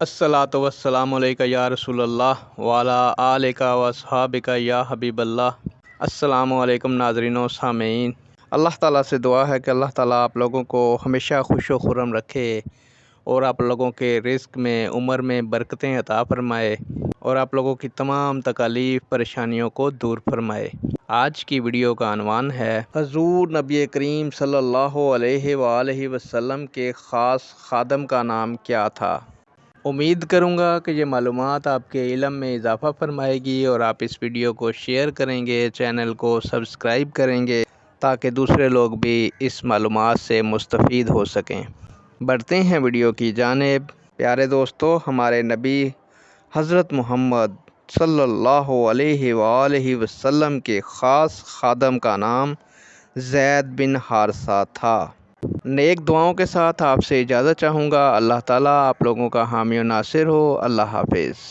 अस्सलातु वस्सलामु अलैका या रसूल अल्लाह वाला आलिका व अस्हाबिका या हबीब अल्लाह। अस्सलामु अलैकुम नाज़रीन व सामीन। अल्लाह ताला से दुआ है कि अल्लाह ताला आप लोगों को हमेशा खुश व खुर्रम रखे और आप लोगों के रिस्क में उम्र में बरकतें अता फरमाए और आप लोगों की तमाम तकालीफ परेशानियों को दूर फरमाए। आज की वीडियो का अनवान है हज़ूर नबी करीम सल्लल्लाहु अलैहि वसल्लम के ख़ास खादम का नाम क्या था। उम्मीद करूँगा कि ये मालूमात आपके इल्म में इजाफ़ा फरमाएगी और आप इस वीडियो को शेयर करेंगे, चैनल को सब्सक्राइब करेंगे ताकि दूसरे लोग भी इस मालूमात से मुस्तफ़ीद हो सकें। बढ़ते हैं वीडियो की जानिब। प्यारे दोस्तों, हमारे नबी हज़रत मोहम्मद सल्लल्लाहु अलैहि वसल्लम के ख़ास खादम का नाम ज़ैद बिन हारिसा था। नेक दुआओं के साथ आपसे इजाज़त चाहूँगा। अल्लाह ताला आप लोगों का हामी और नासिर हो। अल्लाह हाफ़िज़।